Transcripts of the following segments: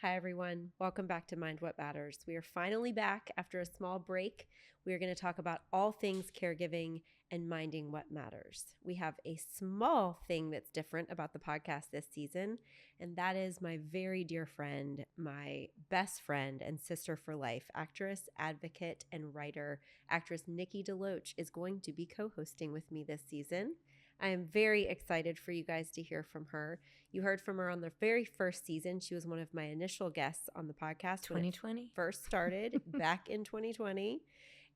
Hi, everyone. Welcome back to Mind What Matters. We are finally back after a small break. We are going to talk about all things caregiving and minding what matters. We have a small thing that's different about the podcast this season, and that is my very dear friend, my best friend and sister for life, actress, advocate, and writer, actress Nikki DeLoach is going to be co-hosting with me this season. I am very excited for you guys to hear from her. You heard from her on the very first season. She was one of my initial guests on the podcast 2020 when it first started back in 2020.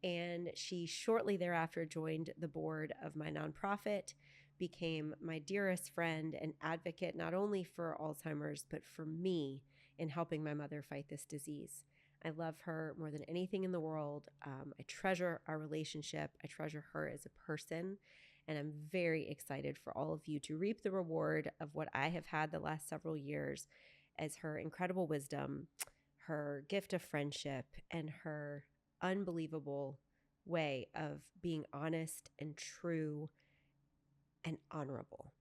And she shortly thereafter joined the board of my nonprofit, became my dearest friend and advocate, not only for Alzheimer's, but for me in helping my mother fight this disease. I love her more than anything in the world. I treasure our relationship. I treasure her as a person. And I'm very excited for all of you to reap the reward of what I have had the last several years as her incredible wisdom, her gift of friendship, and her unbelievable way of being honest and true and honorable.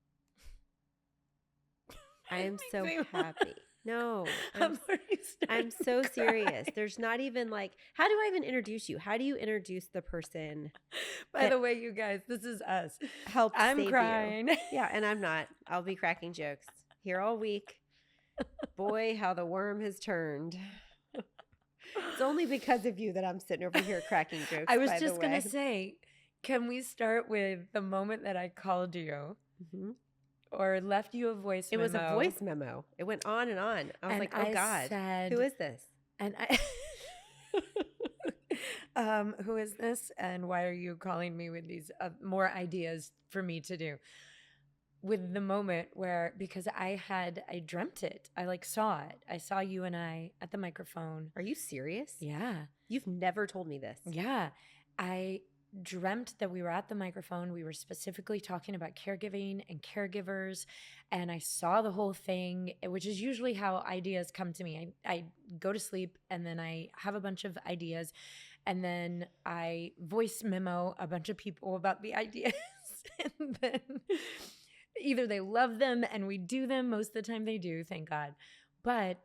I am so happy. No, I'm so serious. There's not even like, how do I even introduce you? How do you introduce the person? By the way, you guys, this is us. I'm crying. Yeah, and I'm not. I'll be cracking jokes here all week. Boy, how the worm has turned. It's only because of you that I'm sitting over here cracking jokes. I was just going to say, can we start with the moment that I called you? Mm-hmm. Or left you a voice memo. It was a voice memo. It went on and on. I was like, oh God, who is this? And who is this? And why are you calling me with these more ideas for me to do? With the moment where, because I dreamt it. I saw it. I saw you and I at the microphone. Are you serious? Yeah. You've never told me this. Yeah. I dreamt that we were at the microphone. We were specifically talking about caregiving and caregivers. And I saw the whole thing, which is usually how ideas come to me. I go to sleep and then I have a bunch of ideas. And then I voice memo a bunch of people about the ideas. And then either they love them and we do them. Most of the time they do, thank God. But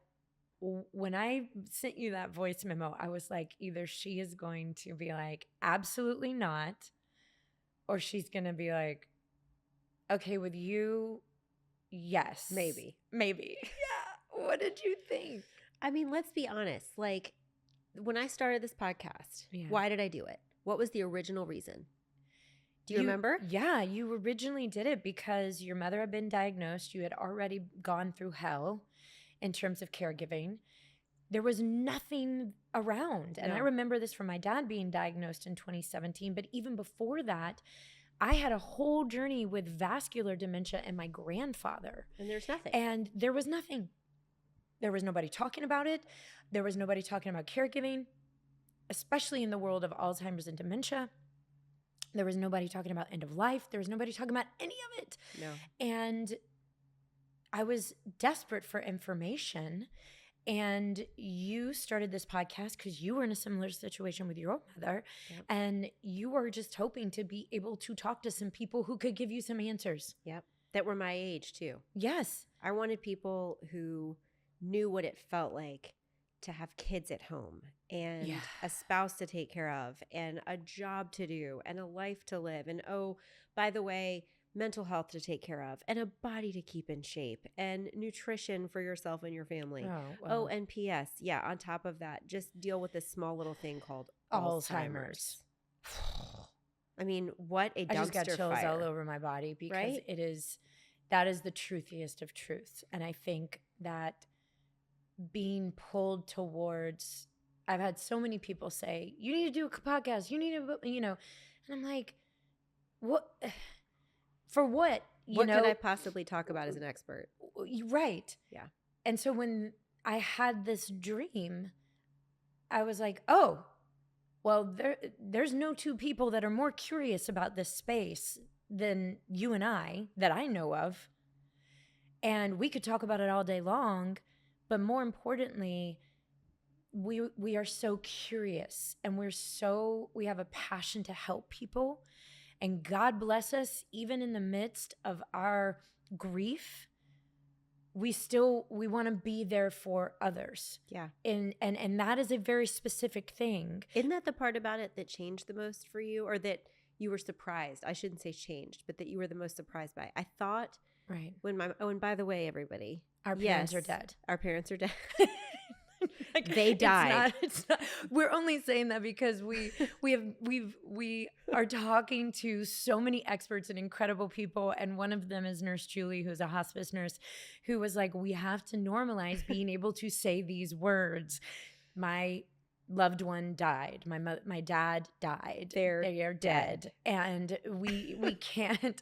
when I sent you that voice memo, I was like, either she is going to be like, absolutely not, or she's going to be like, okay, with you, yes. Maybe. Yeah. What did you think? I mean, let's be honest. Like, when I started this podcast, Why did I do it? What was the original reason? Do you remember? Yeah, you originally did it because your mother had been diagnosed. You had already gone through hell in terms of caregiving. There was nothing around. And I remember this from my dad being diagnosed in 2017. But even before that, I had a whole journey with vascular dementia and my grandfather. And there's nothing. And there was nothing. There was nobody talking about it. There was nobody talking about caregiving, especially in the world of Alzheimer's and dementia. There was nobody talking about end of life. There was nobody talking about any of it. No. And I was desperate for information, and you started this podcast because you were in a similar situation with your own mother, and you were just hoping to be able to talk to some people who could give you some answers. Yep, that were my age too. Yes. I wanted people who knew what it felt like to have kids at home and a spouse to take care of and a job to do and a life to live. And oh, by the way, mental health to take care of and a body to keep in shape and nutrition for yourself and your family. Oh, and P.S. Yeah, on top of that, just deal with this small little thing called Alzheimer's. I mean, what a dumpster fire. I just got chills all over my body because that is the truthiest of truths. And I think that being pulled towards, I've had so many people say, you need to do a podcast, you need to, and I'm like, what? For what? What could I possibly talk about as an expert? Right. Yeah. And so when I had this dream, I was like, oh, well, there's no two people that are more curious about this space than you and I that I know of. And we could talk about it all day long, but more importantly, we are so curious and we have a passion to help people. And God bless us, even in the midst of our grief, we want to be there for others. Yeah. And that is a very specific thing. Isn't that the part about it that changed the most for you, or that you were surprised? I shouldn't say changed, but that you were the most surprised by. I thought Right. and by the way, everybody, Our parents are dead. Our parents are dead. Like, They died. It's not, we're only saying that because we are talking to so many experts and incredible people, and one of them is Nurse Julie, who's a hospice nurse, who was like, we have to normalize being able to say these words. My loved one died. My dad died. They are dead, and we can't.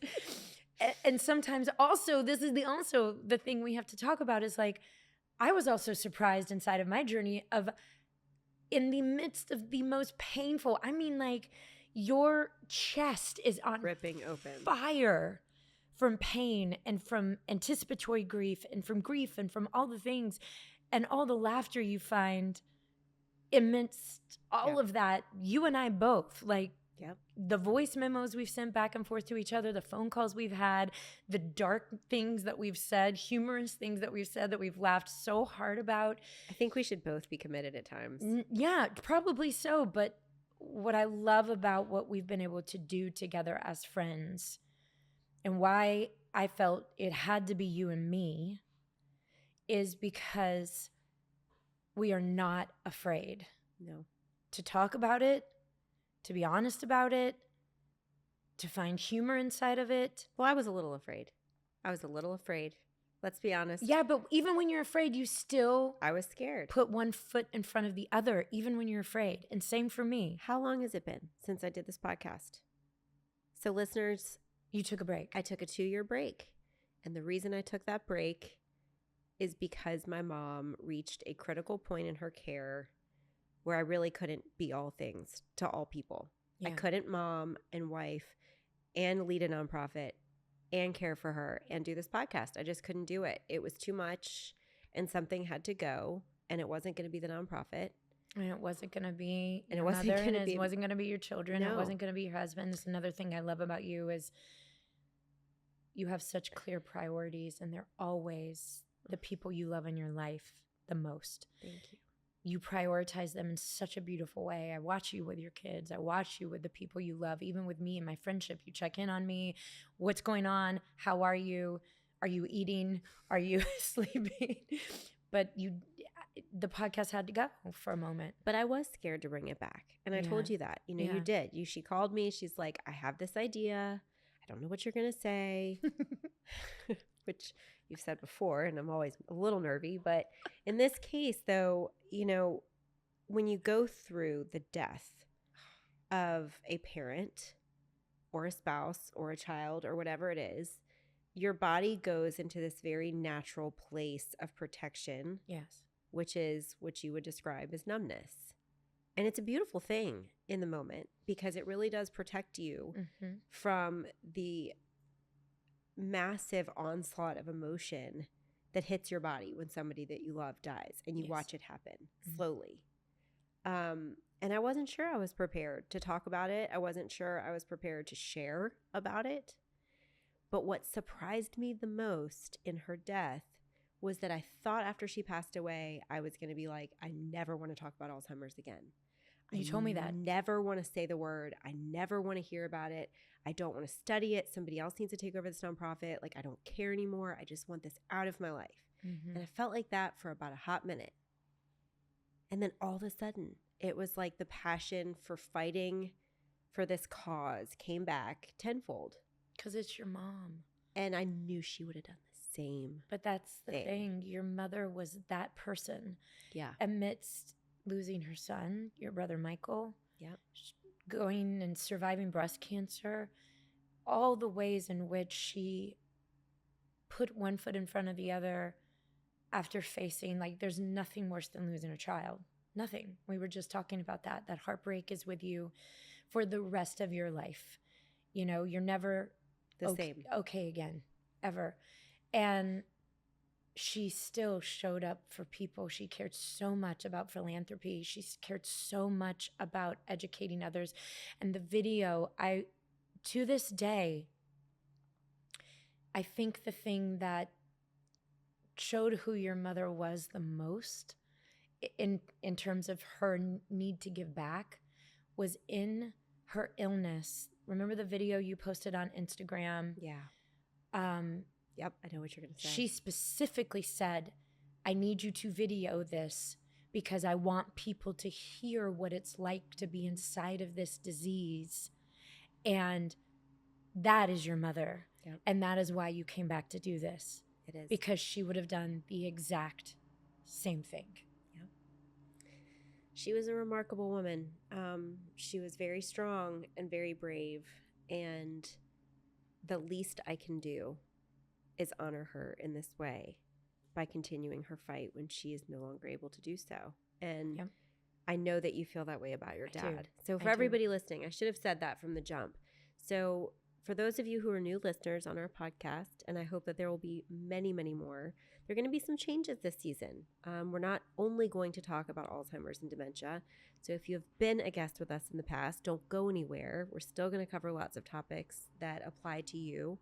And sometimes also, this is the thing we have to talk about is like, I was also surprised inside of my journey of, in the midst of the most painful, I mean, like, your chest is on Ripping open. fire from pain and from anticipatory grief and from all the things and all the laughter you find amidst all of that. You and I both, like, the voice memos we've sent back and forth to each other, the phone calls we've had, the dark things that we've said, humorous things that we've said that we've laughed so hard about. I think we should both be committed at times. Yeah, probably so. But what I love about what we've been able to do together as friends, and why I felt it had to be you and me, is because we are not afraid to talk about it, to be honest about it, to find humor inside of it. Well, I was a little afraid. Let's be honest. Yeah, but even when you're afraid, you still... I was scared. Put one foot in front of the other, even when you're afraid. And same for me. How long has it been since I did this podcast? So listeners... You took a break. I took a 2-year break. And the reason I took that break is because my mom reached a critical point in her care where I really couldn't be all things to all people. Yeah. I couldn't mom and wife and lead a nonprofit and care for her and do this podcast. I just couldn't do it. It was too much, and something had to go, and it wasn't going to be the nonprofit. And it wasn't going to be your mother, and it wasn't going to be your children. No. It wasn't going to be your husband. That's another thing I love about you is you have such clear priorities, and they're always the people you love in your life the most. Thank you. You prioritize them in such a beautiful way. I watch you with your kids. I watch you with the people you love. Even with me and my friendship, you check in on me. What's going on? How are you? Are you eating? Are you sleeping? But the podcast had to go for a moment. But I was scared to bring it back. And I told you that. You did. She called me. She's like, I have this idea. I don't know what you're going to say. Which you've said before, and I'm always a little nervy. But in this case, though, when you go through the death of a parent or a spouse or a child or whatever it is, your body goes into this very natural place of protection. Yes. Which is what you would describe as numbness. And it's a beautiful thing in the moment because it really does protect you from the massive onslaught of emotion that hits your body when somebody that you love dies and you watch it happen slowly. And I wasn't sure I was prepared to talk about it. I wasn't sure I was prepared to share about it. But what surprised me the most in her death was that I thought after she passed away, I was going to be like, I never want to talk about Alzheimer's again. You told me that. I never want to say the word. I never want to hear about it. I don't want to study it. Somebody else needs to take over this nonprofit. Like, I don't care anymore. I just want this out of my life. And I felt like that for about a hot minute. And then all of a sudden, it was like the passion for fighting for this cause came back tenfold. Because it's your mom. And I knew she would have done the same. But that's the thing. Your mother was that person. Yeah. Amidst losing her son, your brother Michael. Yeah. Going and surviving breast cancer. All the ways in which she put one foot in front of the other after facing, like, there's nothing worse than losing a child. Nothing. We were just talking about that. That heartbreak is with you for the rest of your life. You're never the same. Okay again, ever. And she still showed up for people. She cared so much about philanthropy. She cared so much about educating others. And the video, to this day, I think the thing that showed who your mother was the most in terms of her need to give back was in her illness. Remember the video you posted on Instagram? Yeah. Yep, I know what you're going to say. She specifically said, I need you to video this because I want people to hear what it's like to be inside of this disease. And that is your mother. Yep. And that is why you came back to do this. It is. Because she would have done the exact same thing. Yep. She was a remarkable woman. She was very strong and very brave. And the least I can do is honor her in this way by continuing her fight when she is no longer able to do so. And Yep. I know that you feel that way about your I dad. do. So for everybody listening, I should have said that from the jump. So for those of you who are new listeners on our podcast, and I hope that there will be many, many more, there are going to be some changes this season. We're not only going to talk about Alzheimer's and dementia. So if you've been a guest with us in the past, don't go anywhere. We're still going to cover lots of topics that apply to you.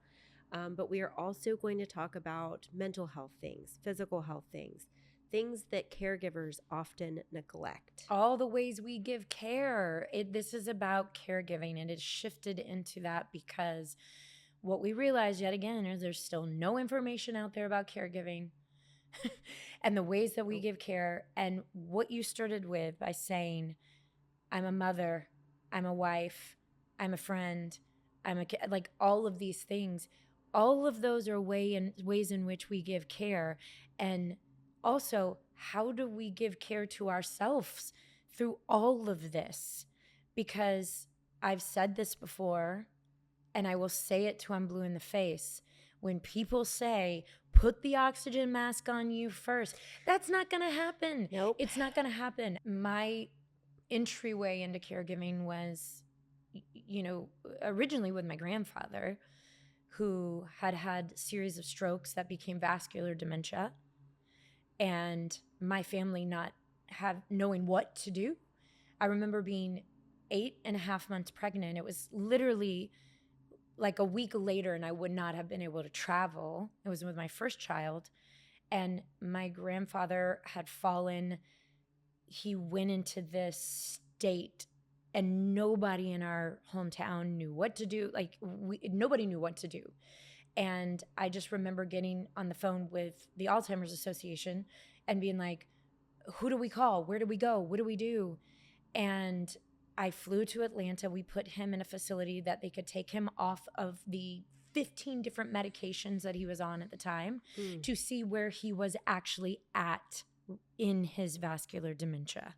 But we are also going to talk about mental health things, physical health things, things that caregivers often neglect. All the ways we give care. This is about caregiving, and it's shifted into that because what we realize yet again is there's still no information out there about caregiving and the ways that we give care. And what you started with by saying, I'm a mother, I'm a wife, I'm a friend, like all of these things. All of those are ways in which we give care. And also, how do we give care to ourselves through all of this? Because I've said this before, and I will say it till I'm blue in the face. When people say, put the oxygen mask on you first, that's not going to happen. Nope. It's not going to happen. My entryway into caregiving was, originally with my grandfather, who had a series of strokes that became vascular dementia, and my family not knowing what to do. I remember being 8.5 months pregnant. It was literally like a week later, and I would not have been able to travel. It was with my first child, and my grandfather had fallen. He went into this state, and nobody in our hometown knew what to do. Nobody knew what to do. And I just remember getting on the phone with the Alzheimer's Association and being like, who do we call? Where do we go? What do we do? And I flew to Atlanta. We put him in a facility that they could take him off of the 15 different medications that he was on at the time to see where he was actually at in his vascular dementia.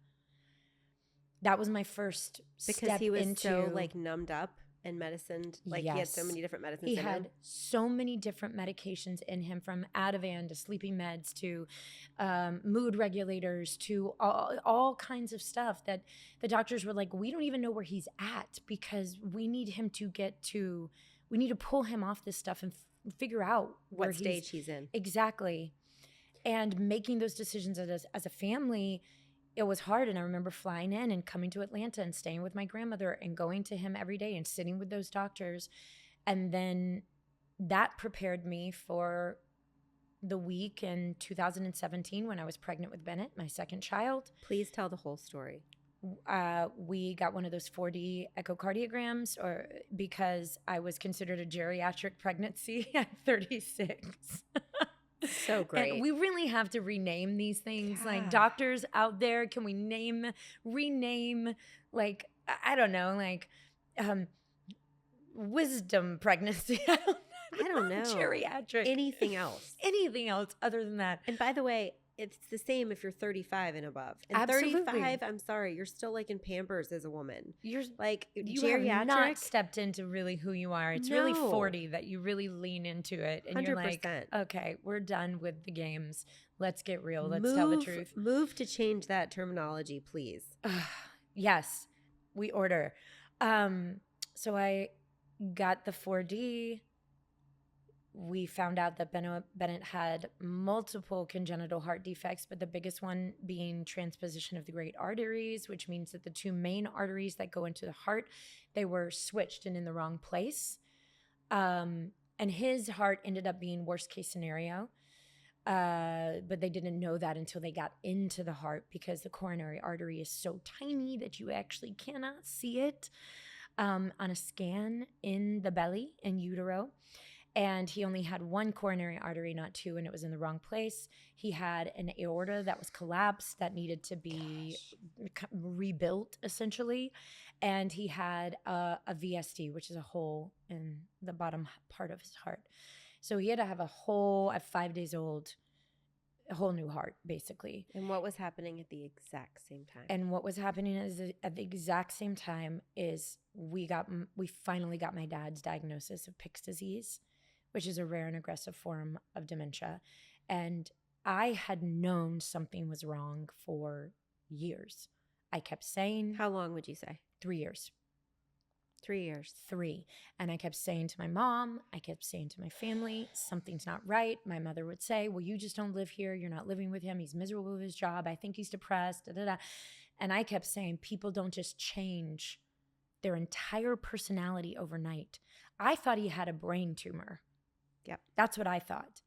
That was my first step because he was into, so numbed up and medicined. He had so many different medicines. He had so many different medications in him, from Ativan to sleeping meds to mood regulators to all kinds of stuff that the doctors were like, we don't even know where he's at because we need him to we need to pull him off this stuff and figure out what stage he's in. Exactly. And making those decisions as a family, it was hard. And I remember flying in and coming to Atlanta and staying with my grandmother and going to him every day and sitting with those doctors. And then that prepared me for the week in 2017 when I was pregnant with Bennett, my second child. Please tell the whole story. We got one of those 4D echocardiograms because I was considered a geriatric pregnancy at 36. So great. And we really have to rename these things. Yeah. Like, doctors out there, can we rename, I don't know, wisdom pregnancy? I don't know. Geriatric. Anything else. Anything else other than that. And by the way, it's the same if you're 35 and above. And Absolutely. 35, I'm sorry, you're still in Pampers as a woman. You geriatric. have not stepped into really who you are. It's really 40 that you really lean into it. And 100%. You're like, okay, we're done with the games. Let's get real. Let's tell the truth. Move to change that terminology, please. Yes, we order. So I got the 4D. We found out that Bennett had multiple congenital heart defects, but the biggest one being transposition of the great arteries, which means that the two main arteries that go into the heart, they were switched and in the wrong place. And his heart ended up being worst case scenario. But they didn't know that until they got into the heart, because the coronary artery is so tiny that you actually cannot see it on a scan in the belly, in utero. And he only had one coronary artery, not two, and it was in the wrong place. He had an aorta that was collapsed that needed to be rebuilt, essentially. And he had a VSD, which is a hole in the bottom part of his heart. So he had to have at 5 days old, a whole new heart, basically. And what was happening at the exact same time? And what was happening is at the exact same time is we finally got my dad's diagnosis of Pick's disease, which is a rare and aggressive form of dementia. And I had known something was wrong for years. I kept saying... How long would you say? 3 years. 3 years. 3. And I kept saying to my mom, I kept saying to my family, something's not right. My mother would say, well, you just don't live here. You're not living with him. He's miserable with his job. I think he's depressed. Da, da, da. And I kept saying, people don't just change their entire personality overnight. I thought he had a brain tumor. Yep. That's what I thought.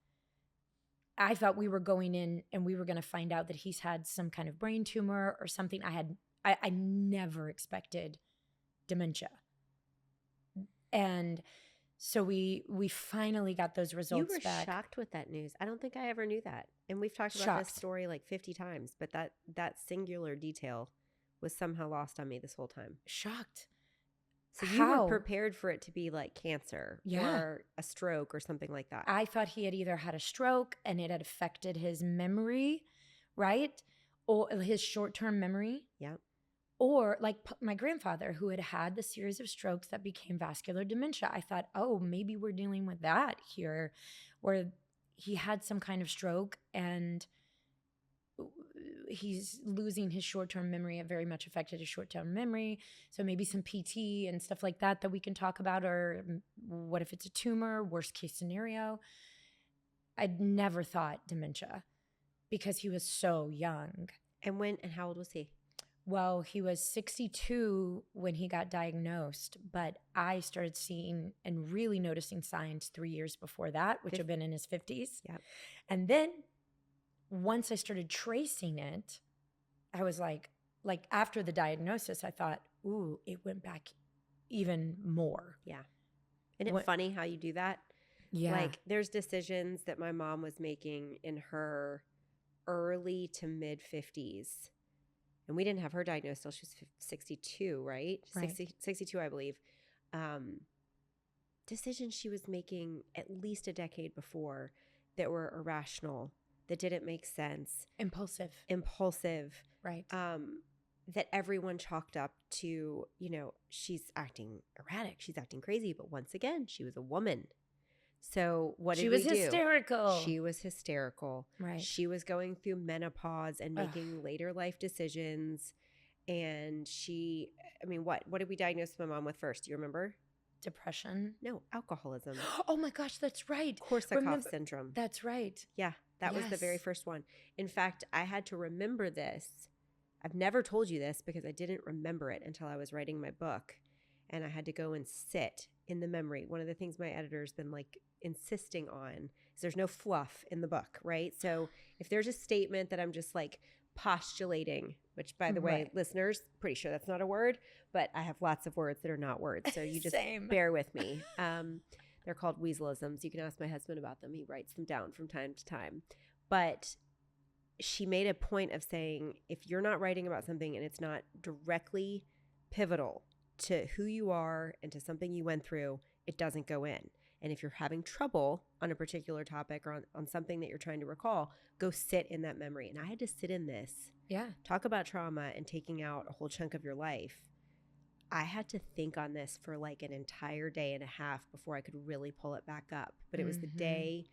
I thought we were going in and we were going to find out that he's had some kind of brain tumor or something. I never expected dementia. And so we finally got those results back. You were shocked with that news. I don't think I ever knew that. And we've talked about this story like 50 times, but that singular detail was somehow lost on me this whole time. Shocked. So you were prepared for it to be like cancer or a stroke or something like that. I thought he had either had a stroke and it had affected his memory, right? Or his short-term memory. Yeah. Or like my grandfather, who had the series of strokes that became vascular dementia. I thought, oh, maybe we're dealing with that here, where he had some kind of stroke and he's losing his short-term memory. It very much affected his short-term memory. So maybe some PT and stuff like that we can talk about. Or what if it's a tumor? Worst case scenario. I'd never thought dementia because he was so young. And how old was he? Well, he was 62 when he got diagnosed, but I started seeing and really noticing signs 3 years before that, which have been in his 50s. Yep. And then once I started tracing it, I was like after the diagnosis, I thought, ooh, it went back even more. Yeah. Isn't it funny how you do that? Yeah. Like there's decisions that my mom was making in her early to mid 50s. And we didn't have her diagnosed till she was 62, right? 62, I believe. Decisions she was making at least a decade before that were irrational, that didn't make sense. Impulsive. Right. That everyone chalked up to, she's acting erratic. She's acting crazy. But once again, she was a woman. So what did we do? She was hysterical. She was hysterical. Right. She was going through menopause and making later life decisions. And what did we diagnose my mom with first? Do you remember? Depression. No, alcoholism. Oh my gosh, that's right. Korsakoff syndrome. That's right. Yeah, that was the very first one. In fact, I had to remember this. I've never told you this because I didn't remember it until I was writing my book. And I had to go and sit in the memory. One of the things my editor's been like insisting on is there's no fluff in the book, right? So if there's a statement that I'm just like postulating, which by the way, listeners, pretty sure that's not a word, but I have lots of words that are not words. So you just bear with me. They're called weaselisms. You can ask my husband about them. He writes them down from time to time. But she made a point of saying, if you're not writing about something and it's not directly pivotal to who you are and to something you went through, it doesn't go in. And if you're having trouble on a particular topic or on something that you're trying to recall, go sit in that memory. And I had to sit in this. Yeah. Talk about trauma and taking out a whole chunk of your life. I had to think on this for like an entire day and a half before I could really pull it back up. But it was the day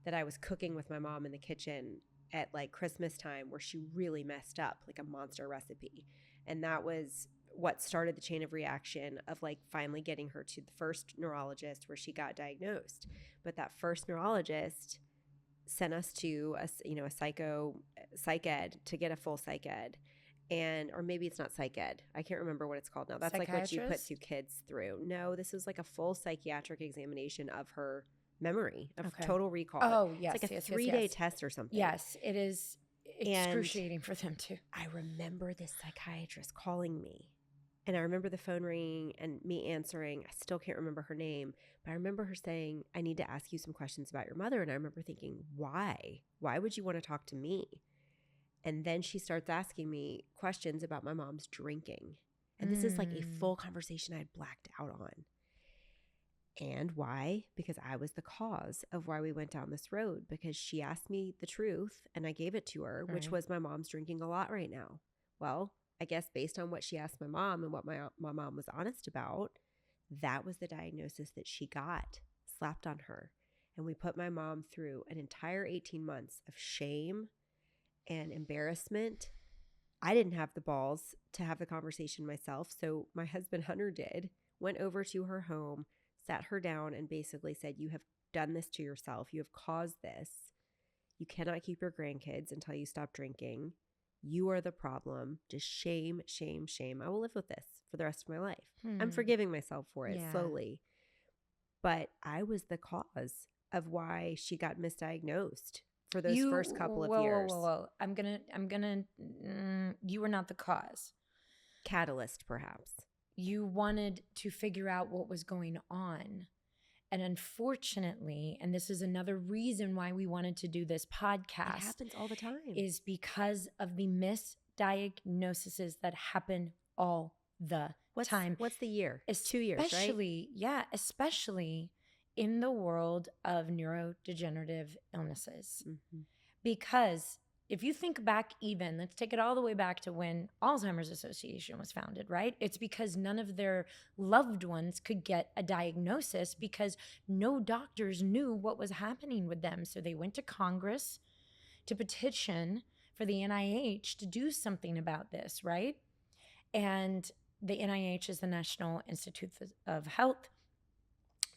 that I was cooking with my mom in the kitchen at like Christmas time where she really messed up, like a monster recipe. And that was what started the chain of reaction of like finally getting her to the first neurologist where she got diagnosed. But that first neurologist sent us to a psych ed to get a full psych ed. Or maybe it's not psych ed. I can't remember what it's called now. That's like what you put two kids through. No, this is like a full psychiatric examination of her memory, of Okay. total recall. Oh, yes, It's like a yes, 3-day yes. test or something. Yes, it is excruciating for them too. I remember this psychiatrist calling me, and I remember the phone ringing and me answering. I still can't remember her name, but I remember her saying, I need to ask you some questions about your mother. And I remember thinking, why? Why would you want to talk to me? And then she starts asking me questions about my mom's drinking. And this is like a full conversation I had blacked out on. And why? Because I was the cause of why we went down this road, because she asked me the truth and I gave it to her, which Right. was my mom's drinking a lot right now. Well, I guess based on what she asked my mom and what my mom was honest about, that was the diagnosis that she got slapped on her. And we put my mom through an entire 18 months of shame and embarrassment. I didn't have the balls to have the conversation myself. So my husband Hunter went over to her home, sat her down, and basically said, you have done this to yourself. You have caused this. You cannot keep your grandkids until you stop drinking. You are the problem. Just shame, shame, shame. I will live with this for the rest of my life. I'm forgiving myself for it slowly. But I was the cause of why she got misdiagnosed for those first couple of years. Whoa. I'm gonna, you were not the cause. Catalyst, perhaps. You wanted to figure out what was going on. And unfortunately, and this is another reason why we wanted to do this podcast. It happens all the time. Is because of the misdiagnoses that happen all the time. What's the year? It's 2 years, right? Yeah, especially in the world of neurodegenerative illnesses. Mm-hmm. Because if you think back even, let's take it all the way back to when Alzheimer's Association was founded, right? It's because none of their loved ones could get a diagnosis because no doctors knew what was happening with them. So they went to Congress to petition for the NIH to do something about this, right? And the NIH is the National Institute of Health.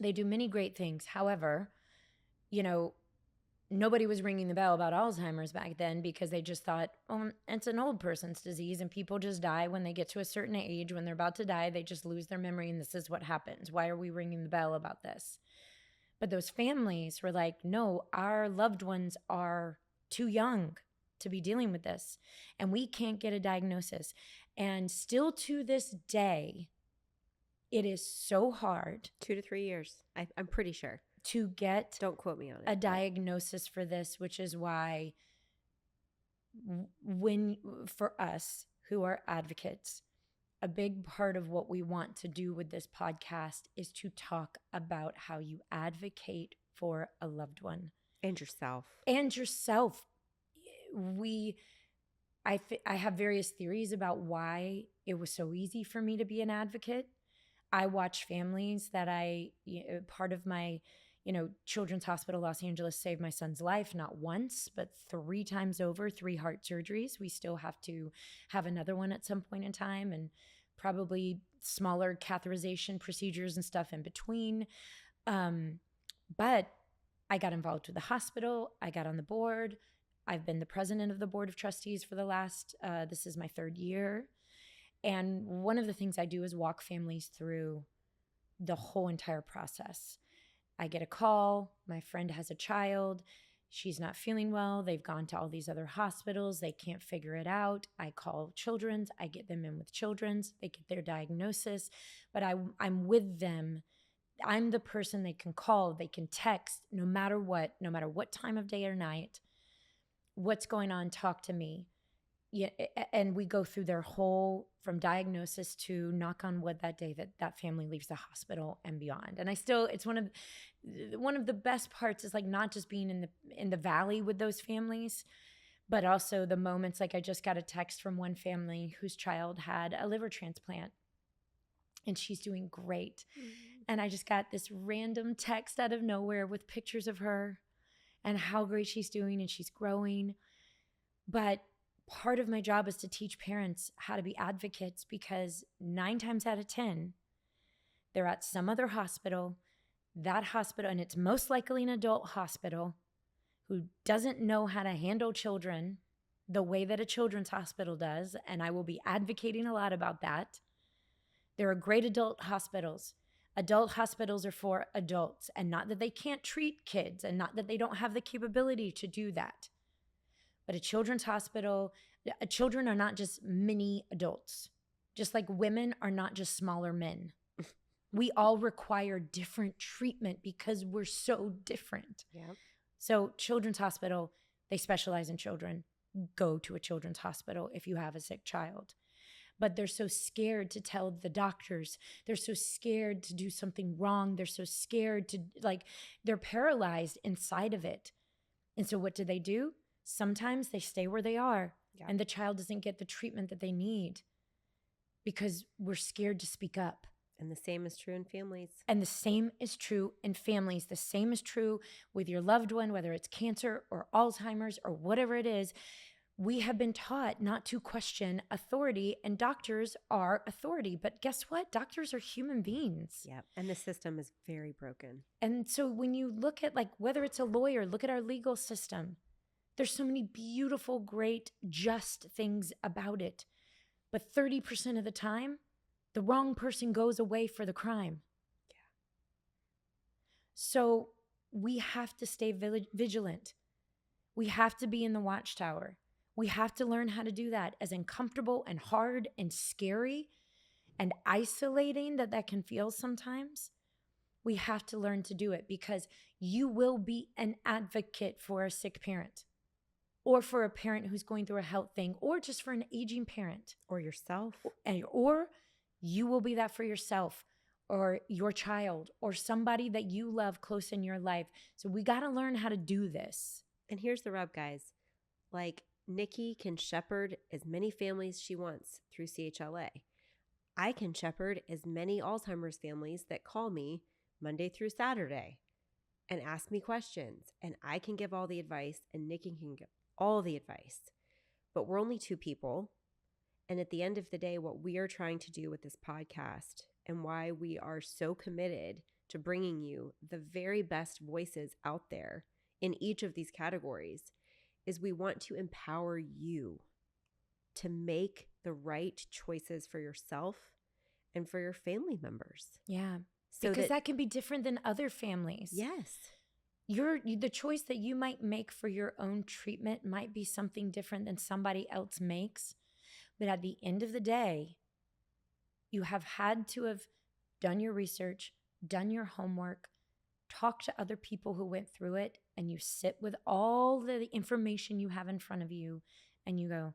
They do many great things. However, nobody was ringing the bell about Alzheimer's back then because they just thought, oh, it's an old person's disease and people just die when they get to a certain age. When they're about to die, they just lose their memory and this is what happens. Why are we ringing the bell about this? But those families were like, no, our loved ones are too young to be dealing with this and we can't get a diagnosis. And still to this day, it is so hard. 2 to 3 years, I'm pretty sure. To get don't quote me on it, a diagnosis for this, which is why for us who are advocates, a big part of what we want to do with this podcast is to talk about how you advocate for a loved one. And yourself. I have various theories about why it was so easy for me to be an advocate. I watch families that part of my Children's Hospital Los Angeles saved my son's life, not once, but 3 times over, 3 heart surgeries. We still have to have another one at some point in time and probably smaller catheterization procedures and stuff in between. But I got involved with the hospital. I got on the board. I've been the president of the board of trustees for the last, this is my 3rd year. And one of the things I do is walk families through the whole entire process. I get a call. My friend has a child. She's not feeling well. They've gone to all these other hospitals. They can't figure it out. I call Children's. I get them in with Children's. They get their diagnosis. But I'm with them. I'm the person they can call. They can text no matter what time of day or night. What's going on? Talk to me. Yeah, and we go through their whole, from diagnosis to knock on wood that day that family leaves the hospital and beyond. And it's one of the best parts is like not just being in the valley with those families, but also the moments like I just got a text from one family whose child had a liver transplant and she's doing great. Mm-hmm. And I just got this random text out of nowhere with pictures of her and how great she's doing and she's growing. But part of my job is to teach parents how to be advocates because 9 times out of 10, they're at some other hospital, and it's most likely an adult hospital who doesn't know how to handle children the way that a children's hospital does. And I will be advocating a lot about that. There are great adult hospitals. Adult hospitals are for adults, and not that they can't treat kids and not that they don't have the capability to do that. But a children's hospital, children are not just mini adults, just like women are not just smaller men. We all require different treatment because we're so different. Yeah. So children's hospital, they specialize in children. Go to a children's hospital if you have a sick child. But they're so scared to tell the doctors. They're so scared to do something wrong. They're so scared to, they're paralyzed inside of it. And so what do? Sometimes they stay where they are, and the child doesn't get the treatment that they need because we're scared to speak up. And the same is true in families. And the same is true in families. The same is true with your loved one, whether it's cancer or Alzheimer's or whatever it is. We have been taught not to question authority, and doctors are authority. But guess what? Doctors are human beings. Yeah. And the system is very broken. And so when you look at whether it's a lawyer, look at our legal system. There's so many beautiful, great, just things about it. But 30% of the time, the wrong person goes away for the crime. Yeah. So we have to stay vigilant. We have to be in the watchtower. We have to learn how to do that, as uncomfortable and hard and scary and isolating that can feel sometimes. We have to learn to do it, because you will be an advocate for a sick parent, or for a parent who's going through a health thing, or just for an aging parent. Or yourself. Or you will be that for yourself or your child or somebody that you love close in your life. So we got to learn how to do this. And here's the rub, guys. Nikki can shepherd as many families she wants through CHLA. I can shepherd as many Alzheimer's families that call me Monday through Saturday and ask me questions. And I can give all the advice, and Nikki can give all the advice. But we're only two people. And at the end of the day, what we are trying to do with this podcast, and why we are so committed to bringing you the very best voices out there in each of these categories, is we want to empower you to make the right choices for yourself and for your family members. Yeah. Because that can be different than other families. Yes. The choice that you might make for your own treatment might be something different than somebody else makes. But at the end of the day, you have had to have done your research, done your homework, talk to other people who went through it, and you sit with all the information you have in front of you and you go,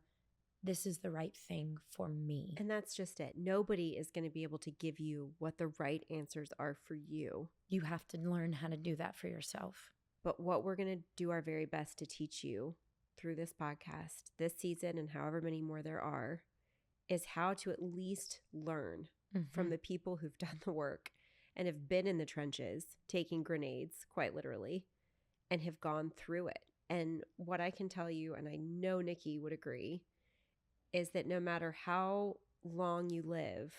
this is the right thing for me. And that's just it. Nobody is going to be able to give you what the right answers are for you. You have to learn how to do that for yourself. But what we're going to do our very best to teach you through this podcast, this season, and however many more there are, is how to at least learn from the people who've done the work and have been in the trenches, taking grenades, quite literally, and have gone through it. And what I can tell you, and I know Nikki would agree, is that no matter how long you live,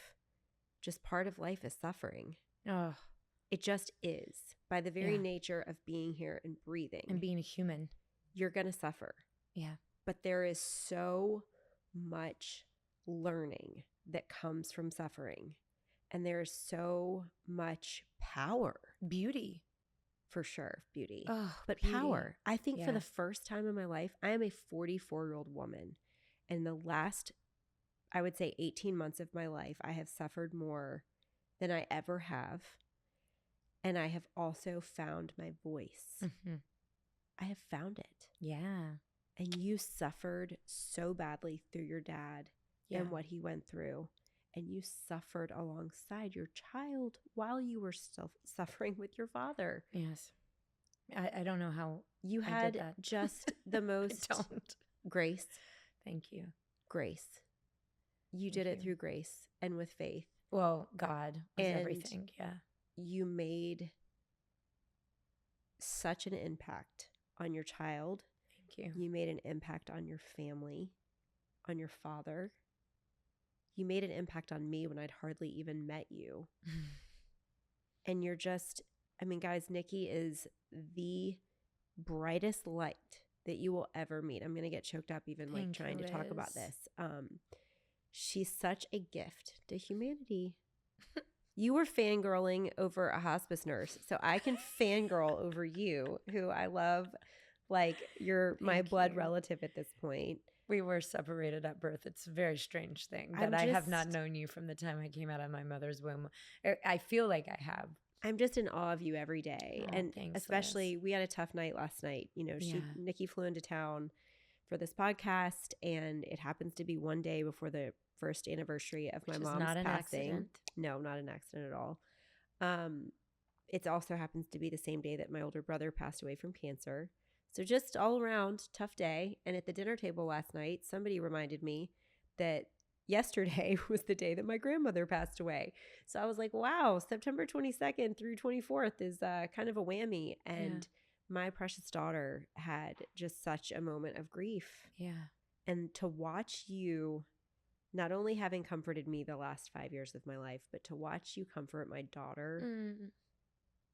just part of life is suffering. Oh, it just is. By the very nature of being here and breathing. And being a human. You're going to suffer. Yeah. But there is so much learning that comes from suffering. And there is so much power. Beauty. For sure, beauty. Oh, but beauty. Power. I think for the first time in my life, I am a 44-year-old woman. And the last, I would say 18 months of my life, I have suffered more than I ever have. And I have also found my voice. I have found it. Yeah. And you suffered so badly through your dad and what he went through. And you suffered alongside your child while you were still suffering with your father. Yes. I don't know how you had just the most grace. Thank you. Grace. You did it through grace and with faith. Well, God was everything. Yeah. You made such an impact on your child. Thank you. You made an impact on your family, on your father. You made an impact on me when I'd hardly even met you. And you're just, guys, Nikki is the brightest light that you will ever meet. I'm going to get choked up even trying to talk about this. She's such a gift to humanity. You were fangirling over a hospice nurse, so I can fangirl over you, who I love. Like, you're my Thank blood you. relative at this point. We were separated at birth. It's a very strange thing I'm that I have not just- known you from the time I came out of my mother's womb. I feel like I have. I'm just in awe of you every day. Oh, And thanks, especially, Liz. we had a tough night last night. You know, Yeah. Nikki flew into town for this podcast, and it happens to be one day before the first anniversary of my Which is mom's not an passing. accident. No, not an accident at all. It also happens to be the same day that my older brother passed away from cancer. So just all around tough day. And at the dinner table last night, somebody reminded me that yesterday was the day that my grandmother passed away. So I was like, wow, September 22nd through 24th is kind of a whammy. And my precious daughter had just such a moment of grief. Yeah. And to watch you, not only having comforted me the last 5 years of my life, but to watch you comfort my daughter,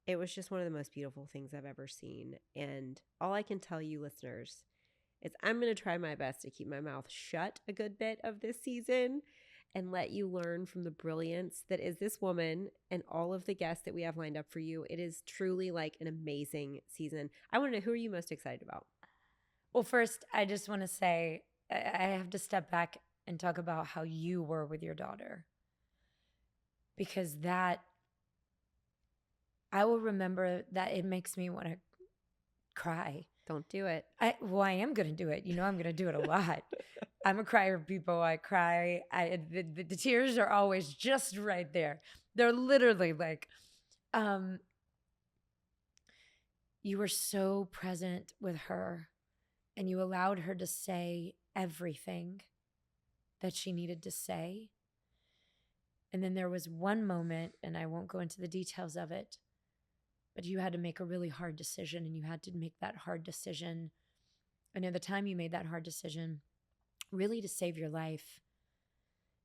it was just one of the most beautiful things I've ever seen. And all I can tell you, listeners, is I'm going to try my best to keep my mouth shut a good bit of this season and let you learn from the brilliance that is this woman and all of the guests that we have lined up for you. It is truly like an amazing season. I want to know, who are you most excited about? Well, first, I just want to say I have to step back and talk about how you were with your daughter. Because that, I will remember that it makes me want to cry. Don't do it. I am going to do it. You know, I'm going to do it a lot. I'm a crier, people. I cry. The tears are always just right there. They're literally like, you were so present with her, and you allowed her to say everything that she needed to say. And then there was one moment, and I won't go into the details of it, but you had to make a really hard decision, and you had to make that hard decision. And at the time you made that hard decision, really to save your life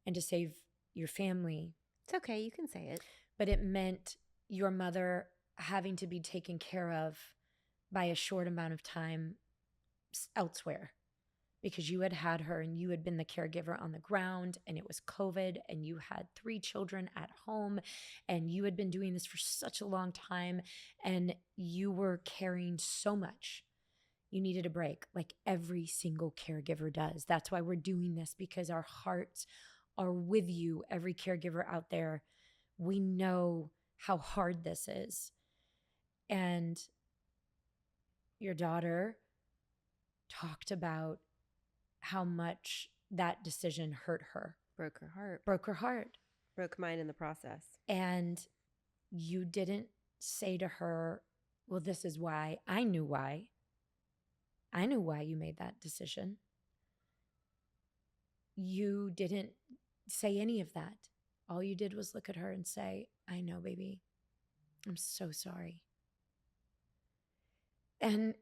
and to save your family. It's okay. You can say it. But it meant your mother having to be taken care of by a short amount of time elsewhere, because you had her and you had been the caregiver on the ground, and it was COVID, and you had 3 children at home, and you had been doing this for such a long time, and you were carrying so much. You needed a break, like every single caregiver does. That's why we're doing this, because our hearts are with you, every caregiver out there. We know how hard this is. And your daughter talked about how much that decision hurt her. Broke her heart. Broke mine in the process. And you didn't say to her, well, this is why. I knew why. I knew why you made that decision. You didn't say any of that. All you did was look at her and say, I know, baby. I'm so sorry. And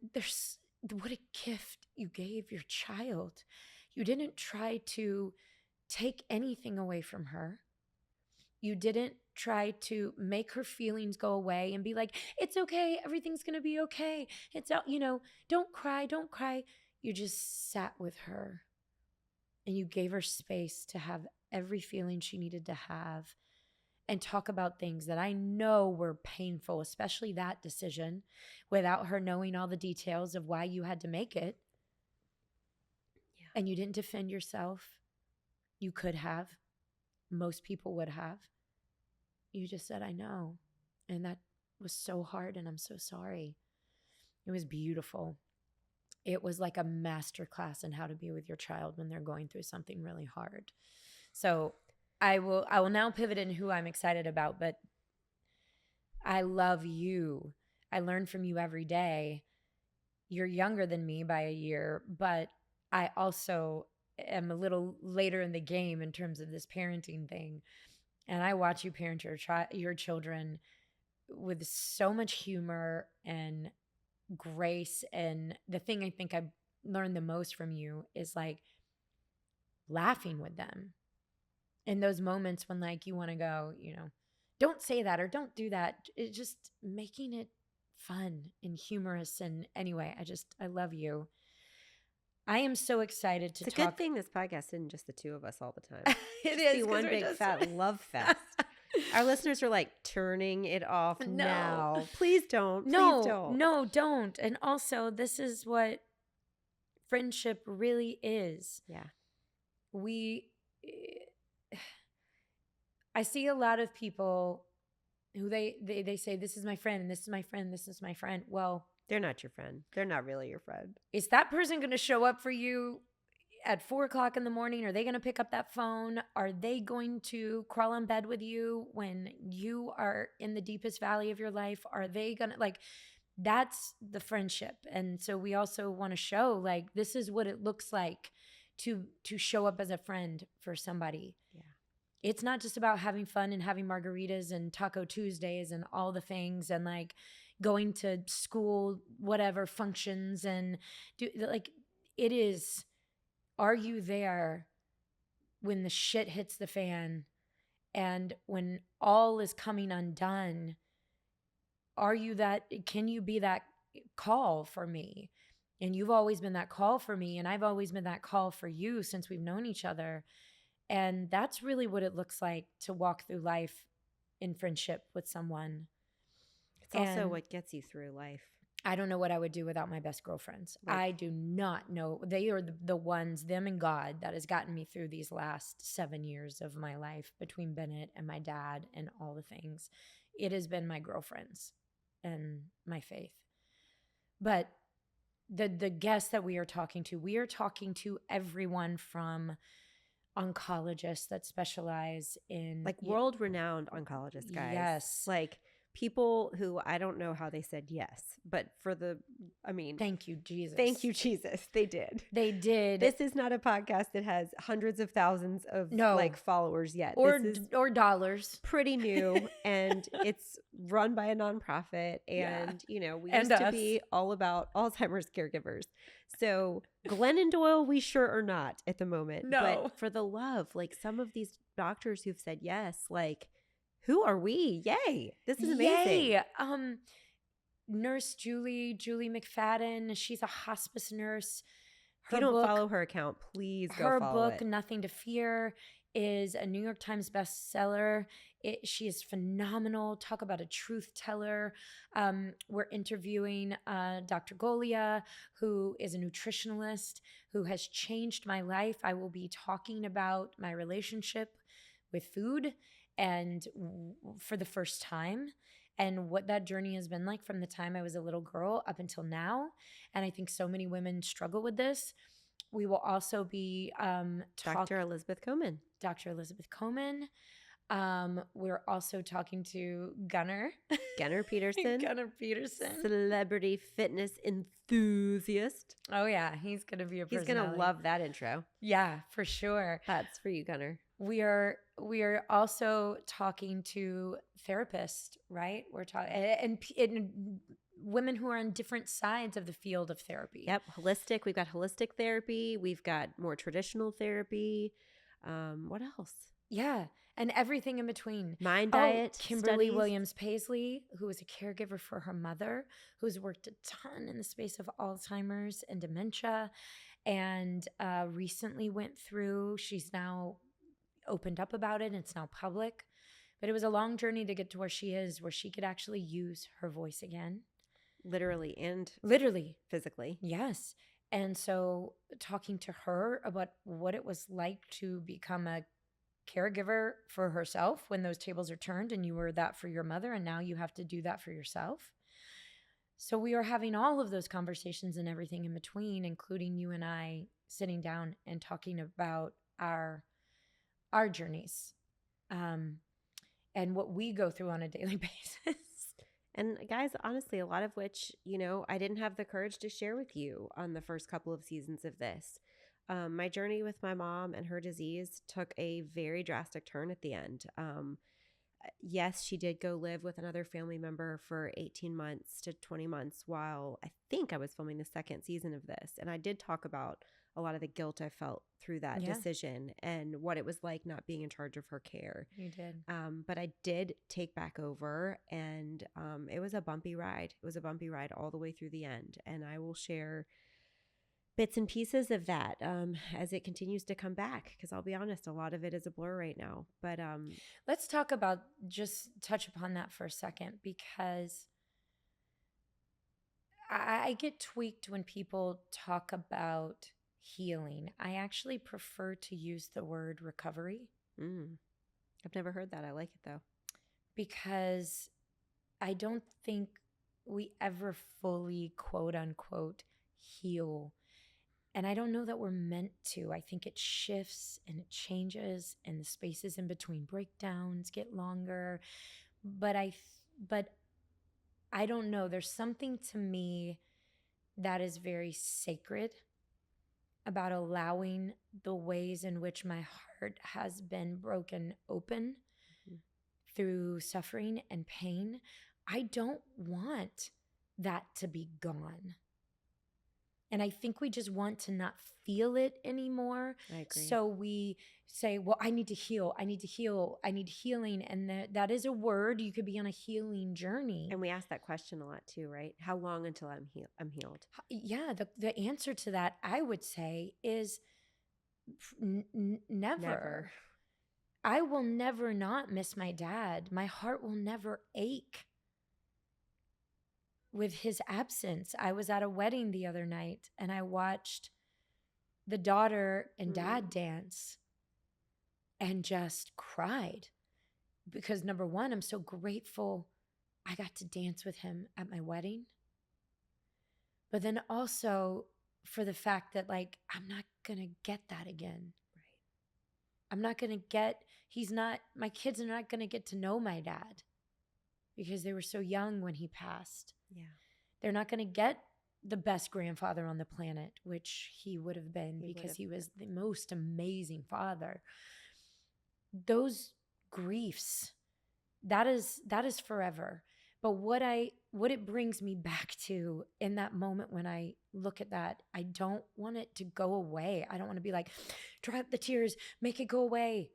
what a gift you gave your child. You didn't try to take anything away from her. You didn't try to make her feelings go away and be like, it's okay, everything's going to be okay. It's out, don't cry, don't cry. You just sat with her and you gave her space to have every feeling she needed to have and talk about things that I know were painful, especially that decision, without her knowing all the details of why you had to make it. Yeah. And you didn't defend yourself. You could have. Most people would have. You just said, I know. And that was so hard, and I'm so sorry. It was beautiful. It was like a master class in how to be with your child when they're going through something really hard. So I will now pivot in who I'm excited about, but I love you. I learn from you every day. You're younger than me by a year, but I also am a little later in the game in terms of this parenting thing. And I watch you parent your children with so much humor and grace. And the thing I think I've learned the most from you is like laughing with them. In those moments when like you want to go, don't say that or don't do that. It's just making it fun and humorous. And anyway, I love you. I am so excited to talk. It's a good thing this podcast isn't just the two of us all the time. It just is be one big fat love fest. Our listeners are like turning it off No. now. Please don't. No, Please don't. no, don't. And also, this is what friendship really is. Yeah. I see a lot of people who they say, this is my friend, and this is my friend, this is my friend. Well, they're not your friend. They're not really your friend. Is that person going to show up for you at 4:00 in the morning? Are they going to pick up that phone? Are they going to crawl in bed with you when you are in the deepest valley of your life? Are they going to that's the friendship. And so we also want to show this is what it looks like to show up as a friend for somebody. Yeah. It's not just about having fun and having margaritas and Taco Tuesdays and all the things and going to school, whatever functions and it is, are you there when the shit hits the fan and when all is coming undone? Can you be that call for me? And you've always been that call for me, and I've always been that call for you since we've known each other. And that's really what it looks like to walk through life in friendship with someone. It's also what gets you through life. I don't know what I would do without my best girlfriends. I do not know. They are the ones, them and God, that has gotten me through these last 7 years of my life between Bennett and my dad and all the things. It has been my girlfriends and my faith. But the guests that we are talking to everyone from oncologists that specialize in world-renowned oncologists, guys. Yes. People who I don't know how they said yes, but thank you, Jesus. Thank you, Jesus. They did. They did. This is not a podcast that has hundreds of thousands of followers yet. Or dollars. Pretty new, and it's run by a nonprofit. And, we used to be all about Alzheimer's caregivers. So Glennon Doyle, we sure are not at the moment. No. But for the love, some of these doctors who've said yes, who are we? Yay. This is amazing. Yay. Nurse Julie McFadden, she's a hospice nurse. If you don't follow her account, please go follow it. Her book, Nothing to Fear, is a New York Times bestseller. She is phenomenal. Talk about a truth teller. We're interviewing Dr. Golia, who is a nutritionalist who has changed my life. I will be talking about my relationship with food and for the first time, and what that journey has been like from the time I was a little girl up until now. And I think so many women struggle with this. We will also be Dr. Elizabeth Coman. We're also talking to Gunnar Peterson. Gunnar Peterson. Celebrity fitness enthusiast. Oh, yeah. He's going to be a personality. He's going to love that intro. Yeah, for sure. That's for you, Gunnar. We are also talking to therapists, right? We're talking and women who are on different sides of the field of therapy. Yep, holistic. We've got holistic therapy. We've got more traditional therapy. What else? Yeah, and everything in between. Mind diet. Kimberly Williams Paisley, who is a caregiver for her mother, who's worked a ton in the space of Alzheimer's and dementia, and recently went through. She's now opened up about it, and it's now public. But it was a long journey to get to where she is, where she could actually use her voice again. Literally and physically. Yes. And so talking to her about what it was like to become a caregiver for herself when those tables are turned and you were that for your mother and now you have to do that for yourself. So we are having all of those conversations and everything in between, including you and I sitting down and talking about our journeys and what we go through on a daily basis. And guys, honestly, a lot of which, I didn't have the courage to share with you on the first couple of seasons of this. My journey with my mom and her disease took a very drastic turn at the end. Yes, she did go live with another family member for 18 months to 20 months while I think I was filming the second season of this. And I did talk about a lot of the guilt I felt through that decision and what it was like not being in charge of her care. You did. But I did take back over, and it was a bumpy ride. It was a bumpy ride all the way through the end. And I will share bits and pieces of that as it continues to come back. Because I'll be honest, a lot of it is a blur right now. But let's talk about, just touch upon that for a second, because I get tweaked when people talk about healing. I actually prefer to use the word recovery. I've never heard that. I like it though. Because I don't think we ever fully, quote unquote, heal. And I don't know that we're meant to. I think it shifts and it changes, and the spaces in between breakdowns get longer. But I don't know. There's something to me that is very sacred about allowing the ways in which my heart has been broken open through suffering and pain. I don't want that to be gone. And I think we just want to not feel it anymore. I agree. So we say, well, I need to heal. I need to heal. I need healing. And that is a word. You could be on a healing journey. And we ask that question a lot too, right? How long until I'm healed? Yeah. The answer to that, I would say, is never. I will never not miss my dad. My heart will never ache with his absence. I was at a wedding the other night and I watched the daughter and dad dance and just cried because, number one, I'm so grateful I got to dance with him at my wedding. But then also for the fact that, like, I'm not going to get that again. Right. I'm not going to get, my kids are not going to get to know my dad because they were so young when he passed. Yeah. They're not going to get the best grandfather on the planet, which he would have been because he was the most amazing father. Those griefs, that is forever. But what it brings me back to in that moment when I look at that, I don't want it to go away. I don't want to be like, dry up the tears, make it go away.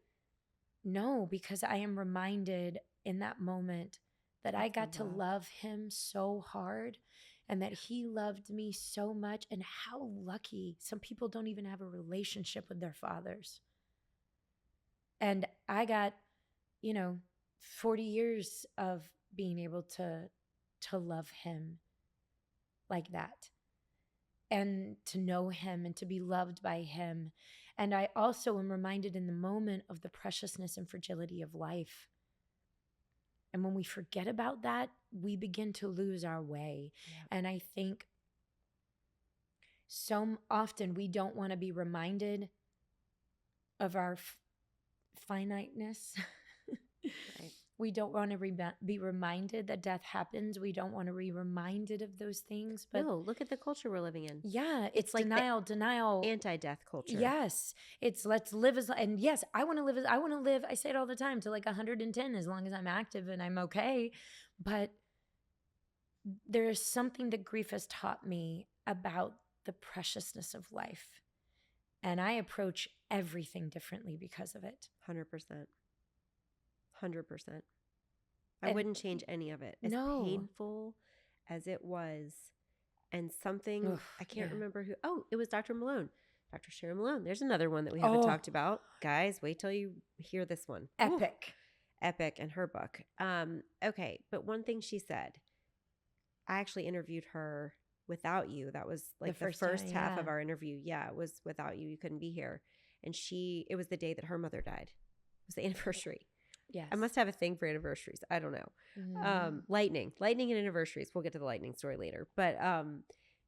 No, because I am reminded in that moment that I got to love him so hard and that he loved me so much, and how lucky some people don't even have a relationship with their fathers. And I got, 40 years of being able to love him like that and to know him and to be loved by him. And I also am reminded in the moment of the preciousness and fragility of life. And when we forget about that, we begin to lose our way. Yeah. And I think so often we don't want to be reminded of our finiteness. Right. We don't want to be reminded that death happens. We don't want to be reminded of those things. But no, look at the culture we're living in. Yeah, it's like denial. Anti-death culture. Yes. It's let's live and yes, I want to live. I say it all the time, to like 110 as long as I'm active and I'm okay. But there is something that grief has taught me about the preciousness of life. And I approach everything differently because of it. 100%. 100%. I wouldn't change any of it. As painful as it was, and something, I can't remember who. Oh, it was Dr. Malone. Dr. Sharon Malone. There's another one that we haven't talked about. Guys, wait till you hear this one. Epic. Epic in her book. Okay, but one thing she said, I actually interviewed her without you. That was like the first half of our interview. Yeah, it was without you. You couldn't be here. And it was the day that her mother died. It was the anniversary. Yes. I must have a thing for anniversaries. I don't know. Mm-hmm. Lightning and anniversaries. We'll get to the lightning story later. But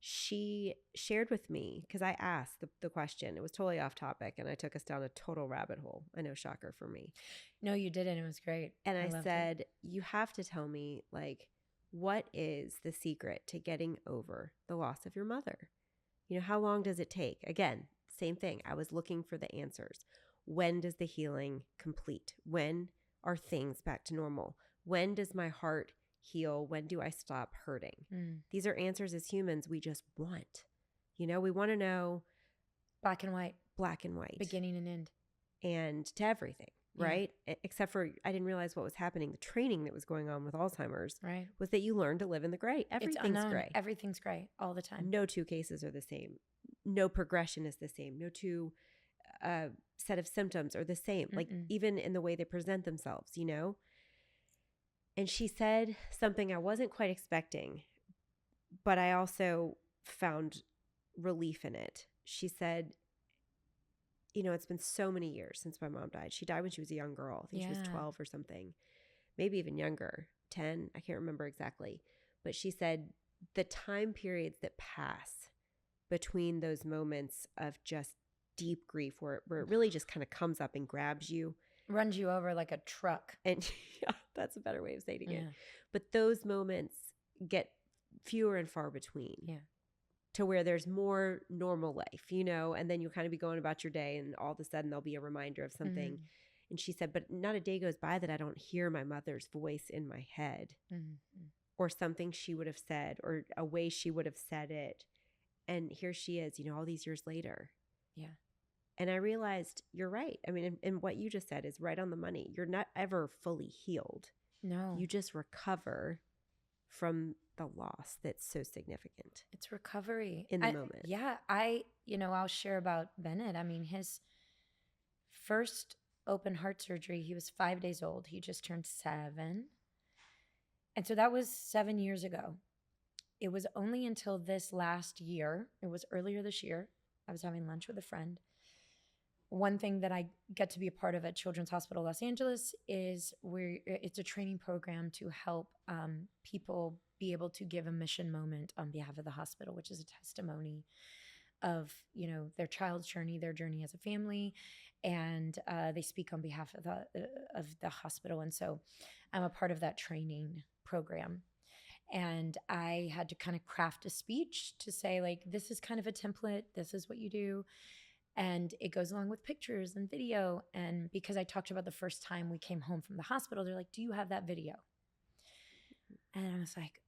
she shared with me, because I asked the question. It was totally off topic, and I took us down a total rabbit hole. I know, shocker for me. No, you didn't. It was great. And I said, you have to tell me, like, what is the secret to getting over the loss of your mother? How long does it take? Again, same thing. I was looking for the answers. When does the healing complete? When are things back to normal? When does my heart heal? When do I stop hurting? These are answers as humans we just want. We want to know black and white, beginning and end, and to everything, right? Except for I didn't realize what was happening. The training that was going on with Alzheimer's was that you learn to live in the gray. Everything's gray. Everything's gray all the time. No two cases are the same. no progression is the same. No two set of symptoms are the same. Like even in the way they present themselves, you know? And she said something I wasn't quite expecting, but I also found relief in it. She said, you know, it's been so many years since my mom died. She died when she was a young girl. I think she was 12 or something, maybe even younger, 10. I can't remember exactly. But she said the time periods that pass between those moments of just deep grief where it really just kind of comes up and grabs you. Runs you over like a truck. And yeah, that's a better way of stating it. But those moments get fewer and far between. Yeah. To where there's more normal life, you know, and then you'll kind of be going about your day and all of a sudden there'll be a reminder of something. And she said, but not a day goes by that I don't hear my mother's voice in my head or something she would have said or a way she would have said it. And here she is, you know, all these years later. Yeah. And I realized you're right. I mean, and what you just said is right on the money. You're not ever fully healed. No. You just recover from the loss that's so significant. It's recovery. In the moment. Yeah. I'll share about Bennett. I mean, his first open heart surgery, he was 5 days old. He just turned 7. And so that was 7 years ago. It was only until this last year, it was earlier this year, I was having lunch with a friend. One thing that I get to be a part of at Children's Hospital Los Angeles is it's a training program to help people be able to give a mission moment on behalf of the hospital, which is a testimony of, you know, their child's journey, their journey as a family, and they speak on behalf of the hospital. And so I'm a part of that training program. And I had to kind of craft a speech to say, like, this is kind of a template. This is what you do. And it goes along with pictures and video. And because I talked about the first time we came home from the hospital, they're like, do you have that video? And I was like,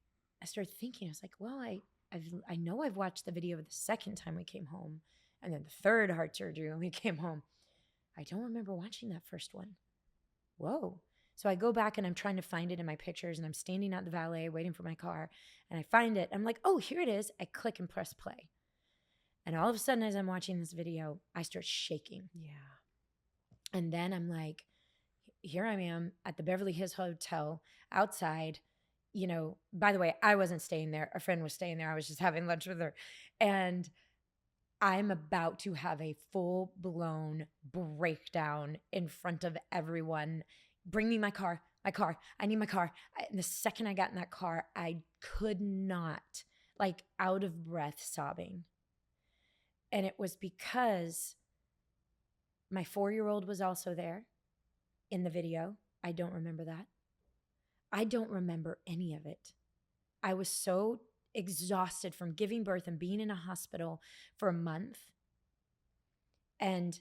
I started thinking, I was like, well, I know I've watched the video of the second time we came home. And then the third heart surgery when we came home. I don't remember watching that first one. Whoa. So I go back and I'm trying to find it in my pictures and I'm standing at the valet waiting for my car and I find it. I'm like, oh, here it is. I click and press play. And all of a sudden, as I'm watching this video, I start shaking. Yeah. And then I'm like, here I am at the Beverly Hills Hotel outside. You know, by the way, I wasn't staying there. A friend was staying there. I was just having lunch with her. And I'm about to have a full-blown breakdown in front of everyone. Bring me my car. I need my car. And the second I got in that car, I could not, like, out of breath sobbing. And it was because my 4-year-old was also there in the video. I don't remember that. I don't remember any of it. I was so exhausted from giving birth and being in a hospital for a month and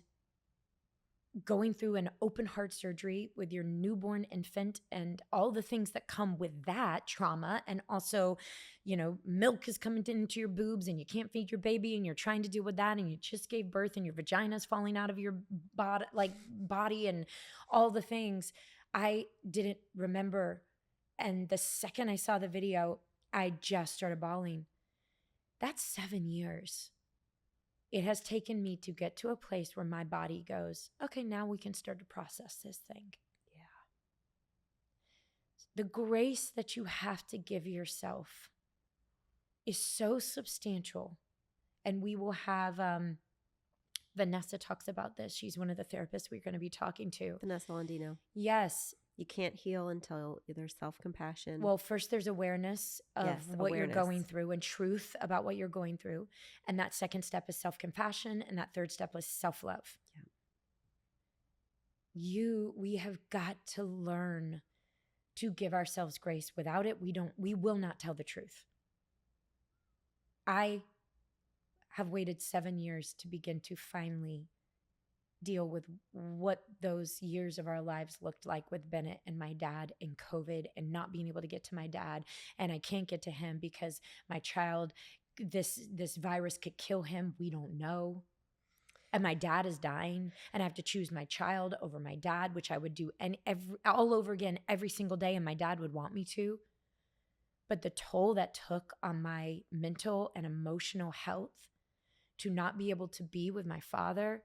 going through an open heart surgery with your newborn infant and all the things that come with that trauma. And also, you know, milk is coming into your boobs and you can't feed your baby and you're trying to deal with that and you just gave birth and your vagina's falling out of your body and all the things. I didn't remember. And the second I saw the video, I just started bawling. That's 7 years. It has taken me to get to a place where my body goes, okay, now we can start to process this thing. Yeah. The grace that you have to give yourself is so substantial. And we will have, Vanessa talks about this. She's one of the therapists we're going to be talking to. Vanessa Landino. Yes. You can't heal until there's self-compassion. Well, first there's awareness of what you're going through and truth about what you're going through. And that second step is self-compassion. And that third step is self-love. Yeah. We have got to learn to give ourselves grace. Without it, we will not tell the truth. I have waited 7 years to begin to finally deal with what those years of our lives looked like with Bennett and my dad and COVID and not being able to get to my dad. And I can't get to him because my child, this virus could kill him. We don't know. And my dad is dying and I have to choose my child over my dad, which I would do all over again every single day. And my dad would want me to. But the toll that took on my mental and emotional health to not be able to be with my father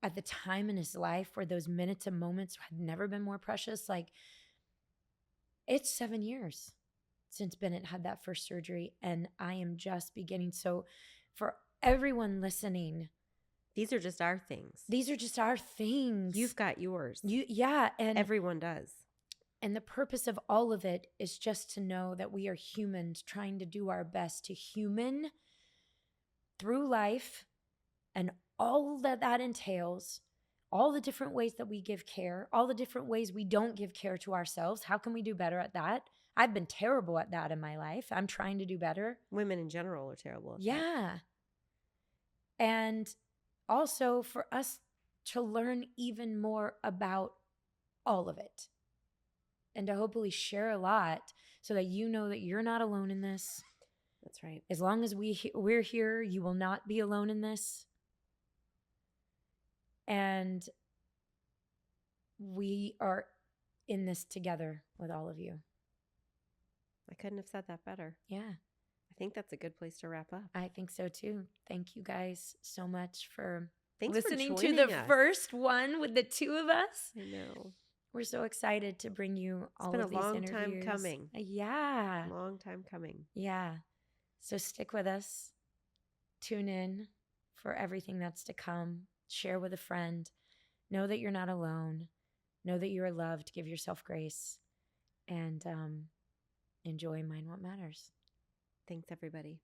at the time in his life where those minutes and moments had never been more precious. Like, it's 7 years since Bennett had that first surgery, and I am just beginning. So for everyone listening, these are just our things. These are just our things. You've got yours. And everyone does. And the purpose of all of it is just to know that we are humans trying to do our best to human through life and all that entails, all the different ways that we give care, all the different ways we don't give care to ourselves. How can we do better at that? I've been terrible at that in my life. I'm trying to do better. Women in general are terrible at that. Yeah. And also for us to learn even more about all of it and to hopefully share a lot so that you know that you're not alone in this. That's right. As long as we're here, you will not be alone in this. And we are in this together with all of you. I couldn't have said that better. Yeah. I think that's a good place to wrap up. I think so too. Thank you guys so much for Thanks listening for to the first one with the two of us. I know. We're so excited to bring you all of these interviews. It's been a long time coming. Yeah. Long time coming. Yeah. So stick with us. Tune in for everything that's to come. Share with a friend. Know that you're not alone. Know that you are loved. Give yourself grace. And enjoy Mind What Matters. Thanks, everybody.